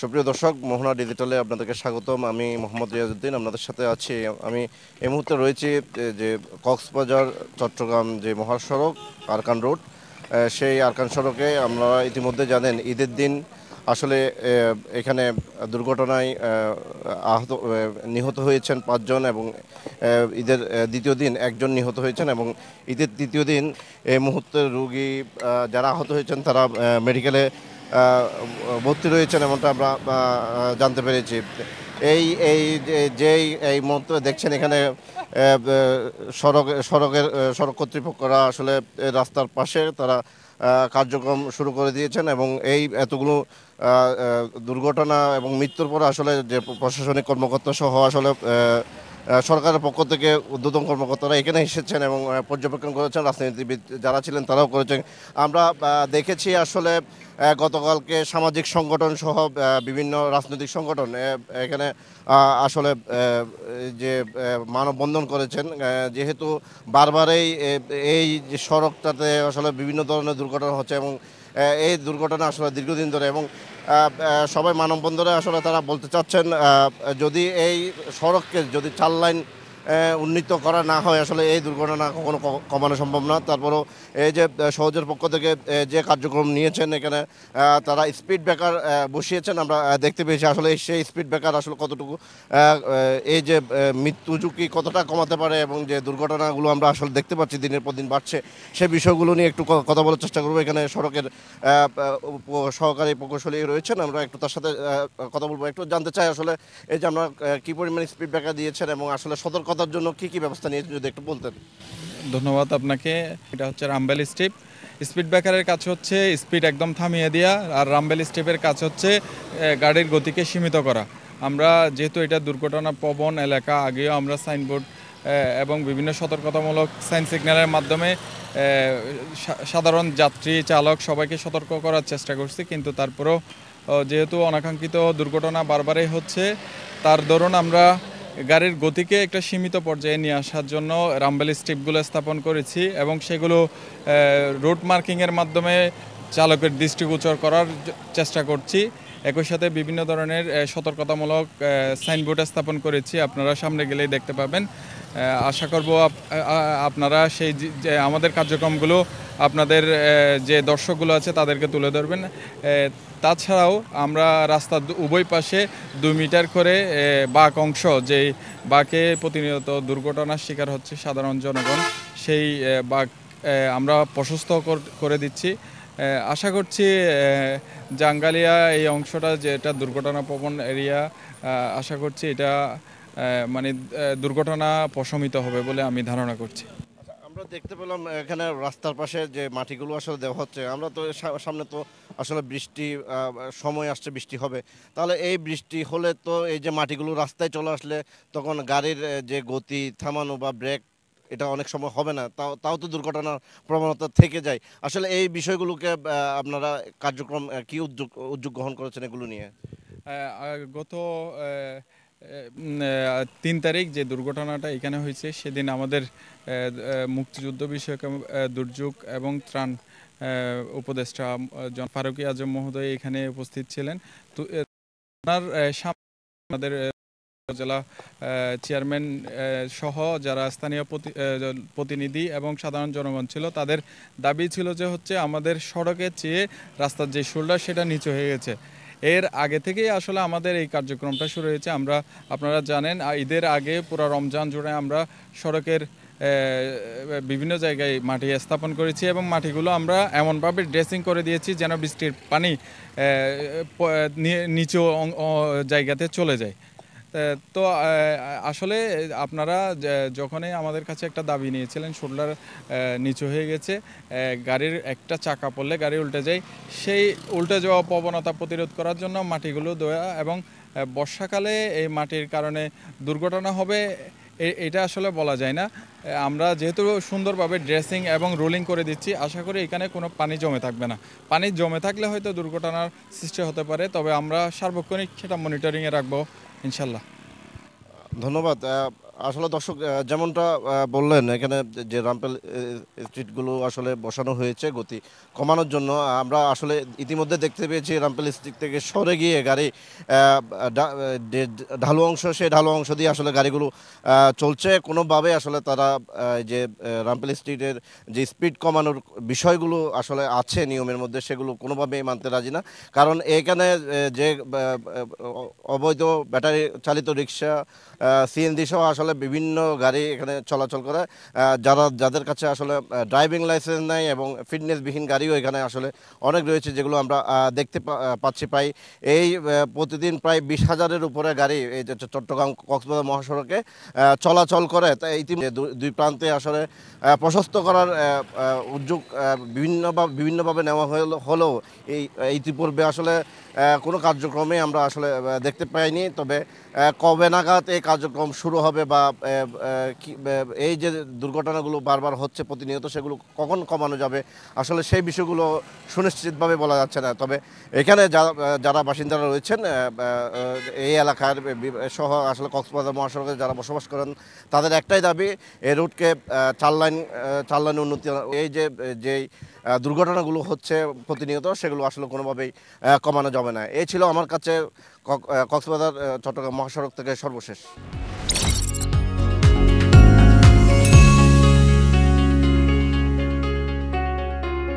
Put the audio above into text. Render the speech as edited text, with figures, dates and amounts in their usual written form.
সুপ্রিয় দর্শক, মোহনা ডিজিটালে আপনাদেরকে স্বাগতম। আমি মোহাম্মদ রিয়াজউদ্দিন আপনাদের সাথে আছি। আমি এই মুহূর্তে রয়েছি যে কক্সবাজার চট্টগ্রাম যে মহাসড়ক আরকান রোড, সেই আরকান সড়কে আমরা ইতিমধ্যে জানেন ঈদের দিন আসলে এখানে দুর্ঘটনায় নিহত হয়েছেন 5 জন এবং ঈদের দ্বিতীয় দিন একজন নিহত হয়েছেন এবং ঈদের তৃতীয় দিন এই মুহূর্তে রোগী যারা আহত হয়েছেন তারা মেডিকেলে ভর্তি রয়েছেন এমনটা আমরা জানতে পেরেছি। এই এই যেই এই মুহূর্তে দেখছেন এখানে সড়ক কর্তৃপক্ষরা আসলে রাস্তার পাশে তারা কার্যক্রম শুরু করে দিয়েছেন এবং এই এতগুলো দুর্ঘটনা এবং মৃত্যুর পর আসলে যে প্রশাসনিক কর্মকর্তা সহ আসলে সরকারের পক্ষ থেকে ঊর্ধ্বতন কর্মকর্তারা এখানে এসেছেন এবং পর্যবেক্ষণ করেছেন, রাজনীতিবিদ যারা ছিলেন তারাও করেছেন। আমরা দেখেছি আসলে গতকালকে সামাজিক সংগঠন সহ বিভিন্ন রাজনৈতিক সংগঠন এখানে আসলে যে মানববন্ধন করেছেন, যেহেতু বারবারই এই যে সড়কটাতে আসলে বিভিন্ন ধরনের দুর্ঘটনা হচ্ছে এবং এই দুর্ঘটনা আসলে দীর্ঘদিন ধরে এবং সবাই মানববন্ধনে আসলে তারা বলতে চাচ্ছেন যদি এই সড়ককে যদি 4 লাইন উন্নীত করা না হয় আসলে এই দুর্ঘটনা কখনো কমানো সম্ভব না। তারপরেও এই যে সহজের পক্ষ থেকে যে কার্যক্রম নিয়েছেন এখানে তারা স্পিড ব্রেকার বসিয়েছেন, আমরা দেখতে পেয়েছি আসলে সেই স্পিড ব্রেকার আসলে কতটুকু এই যে মৃত্যু ঝুঁকি কতটা কমাতে পারে এবং যে দুর্ঘটনাগুলো আমরা আসলে দেখতে পাচ্ছি দিনের পর দিন বাড়ছে, সেই বিষয়গুলো নিয়ে একটু কথা বলার চেষ্টা করবো। এখানে সড়কের সহকারী প্রকৌশলী রয়েছেন, আমরা একটু তার সাথে কথা বলবো। একটু জানতে চাই আসলে এই যে আমরা কী পরিমাণ স্পিড ব্রেকার দিয়েছেন এবং আসলে সতর্কতার জন্য কি ব্যবস্থা নিয়েছেন যদি একটু বলতেন। ধন্যবাদ আপনাকে। এটা হচ্ছে রামবেল স্ট্রিপ। স্পিড ব্রেকারের কাজ হচ্ছে স্পিড একদম থামিয়ে দেওয়া, আর রামবেল স্ট্রিপের কাজ হচ্ছে গাড়ির গতিকে সীমিত করা। আমরা যেহেতু এটা দুর্ঘটনা প্রবণ এলাকা, আগেও আমরা সাইনবোর্ড এবং বিভিন্ন সতর্কতামূলক সাইন সিগন্যালের মাধ্যমে সাধারণ যাত্রী চালক সবাইকে সতর্ক করার চেষ্টা করছি, কিন্তু তারপরেও যেহেতু অনাকাঙ্ক্ষিত দুর্ঘটনা বারবারই হচ্ছে, তার দরুন আমরা গাড়ির গতিকে একটা সীমিত পর্যায়ে নিয়ে আসার জন্য রামবেল স্ট্রিপগুলো স্থাপন করেছি এবং সেগুলো রোড মার্কিংয়ের মাধ্যমে চালকের দৃষ্টিগোচর করার চেষ্টা করছি। একই সাথে বিভিন্ন ধরনের সতর্কতামূলক সাইনবোর্ড স্থাপন করেছি, আপনারা সামনে গেলেই দেখতে পাবেন। আশা করব আপনারা সেই যে আমাদের কার্যক্রমগুলো আপনাদের যে দর্শকগুলো আছে তাদেরকে তুলে ধরবেন। তাছাড়াও আমরা রাস্তার উভয় পাশে 2 মিটার করে বাঁক অংশ, যেই বাঁকে প্রতিনিয়ত দুর্ঘটনার শিকার হচ্ছে সাধারণ জনগণ, সেই বাঁক আমরা প্রশস্ত করে দিচ্ছি। আশা করছি জাঙ্গালিয়া এই অংশটা যেটা দুর্ঘটনা প্রবণ এরিয়া, আশা করছি এটা মানে দুর্ঘটনা প্রশমিত হবে বলে আমি ধারণা করছি। আমরা দেখতে পেলাম এখানে রাস্তার পাশে যে মাটিগুলো আসলে দেওয়া হচ্ছে, আমরা তো সামনে তো আসলে বৃষ্টি সময় আসছে, বৃষ্টি হবে, তাহলে এই বৃষ্টি হলে তো এই যে মাটিগুলো রাস্তায় চলে আসলে তখন গাড়ির যে গতি থামানো বা ব্রেক এটা অনেক সময় হবে না, তাও তো দুর্ঘটনার প্রবণতা থেকে যায়। আসলে এই বিষয়গুলোকে আপনারা কার্যক্রম কি উদ্যোগ গ্রহণ করেছেন এগুলো নিয়ে? গত 3 তারিখ যে দুর্ঘটনাটা এখানে হয়েছে, সেদিন আমাদের মুক্তিযুদ্ধ বিষয়ক দুর্যোগ এবং ত্রাণ উপদেষ্টা ফারুকী আজম মহোদয় এখানে উপস্থিত ছিলেন। তো ওনার সামনে আমাদের জেলা চেয়ারম্যান সহ যারা স্থানীয় প্রতিনিধি এবং সাধারণ জনগণ ছিল, তাদের দাবি ছিল যে হচ্ছে আমাদের সড়কের চেয়ে রাস্তার যে শোল্ডার সেটা নিচু হয়ে গেছে। এর আগে থেকেই আসলে আমাদের এই কার্যক্রমটা শুরু হয়েছে। আপনারা জানেন ঈদের আগে পুরো রমজান জুড়ে আমরা সড়কের বিভিন্ন জায়গায় মাটি স্থাপন করেছি এবং মাটিগুলো আমরা এমনভাবে ড্রেসিং করে দিয়েছি যেন বৃষ্টির পানি নিচু জায়গাতে চলে যায়। তো আসলে আপনারা যখনই আমাদের কাছে একটা দাবি নিয়েছিলেন, শোল্ডার নিচু হয়ে গেছে, গাড়ির একটা চাকা পড়লে গাড়ি উল্টে যায়, সেই উল্টে যাওয়া প্রবণতা প্রতিরোধ করার জন্য মাটিগুলো দেওয়া এবং বর্ষাকালে এই মাটির কারণে দুর্ঘটনা হবে এটা আসলে বলা যায় না। আমরা যেহেতু সুন্দরভাবে ড্রেসিং এবং রোলিং করে দিচ্ছি, আশা করি এখানে কোনো পানি জমে থাকবে না। পানি জমে থাকলে হয়তো দুর্ঘটনার সৃষ্টি হতে পারে, তবে আমরা সার্বক্ষণিক সেটা মনিটরিংয়ে রাখবো ইনশাল্লাহ। ধন্যবাদ। আসলে দর্শক যেমনটা বললেন এখানে যে রামপেল স্ট্রিটগুলো আসলে বসানো হয়েছে গতি কমানোর জন্য। আমরা আসলে ইতিমধ্যে দেখতে পেয়েছি রামপেল স্ট্রিট থেকে সরে গিয়ে গাড়ি যে ঢালু অংশ সেই ঢালু অংশ দিয়ে আসলে গাড়িগুলো চলছে। কোনোভাবে আসলে তারা যে রামপেল স্ট্রিটের যে স্পিড কমানোর বিষয়গুলো আসলে আছে নিয়মের মধ্যে সেগুলো কোনোভাবেই মানতে রাজি না। কারণ এখানে যে অবৈধ ব্যাটারি চালিত রিক্সা, সিএনজি সহ আসলে বিভিন্ন গাড়ি এখানে চলাচল করে। যাদের কাছে আসলে ড্রাইভিং লাইসেন্স নাই এবং ফিটনেসবিহীন গাড়িও এখানে আসলে অনেক রয়েছে, যেগুলো আমরা দেখতে পাচ্ছি। প্রায় এই প্রতিদিন প্রায় 20,000-এর উপরে গাড়ি এই যে চট্টগ্রাম কক্সবাজার মহাসড়কে চলাচল করে। তাই ইতিমধ্যে দুই প্রান্তে আসলে প্রশস্ত করার উদ্যোগ বিভিন্নভাবে নেওয়া হলেও ইতিপূর্বে আসলে কোনো কার্যক্রমে আমরা আসলে দেখতে পাইনি। তবে কবে নাগাদ এই কার্যক্রম শুরু হবে বা এই যে দুর্ঘটনাগুলো বারবার হচ্ছে প্রতিনিয়ত, সেগুলো কখন কমানো যাবে আসলে সেই বিষয়গুলো সুনিশ্চিতভাবে বলা যাচ্ছে না। তবে এখানে যারা বাসিন্দারা রয়েছেন এই এলাকার সহ আসলে কক্সবাজার মহাসড়কে যারা বসবাস করেন, তাদের একটাই দাবি এই রুটকে 4 লাইন উন্নতি। এই যেই দুর্ঘটনাগুলো হচ্ছে প্রতিনিয়ত, সেগুলো আসলে কোনোভাবেই কমানো যাবে না। এই ছিল আমার কাছে কক্সবাজার চট্টগ্রাম মহাসড়ক থেকে সর্বশেষ।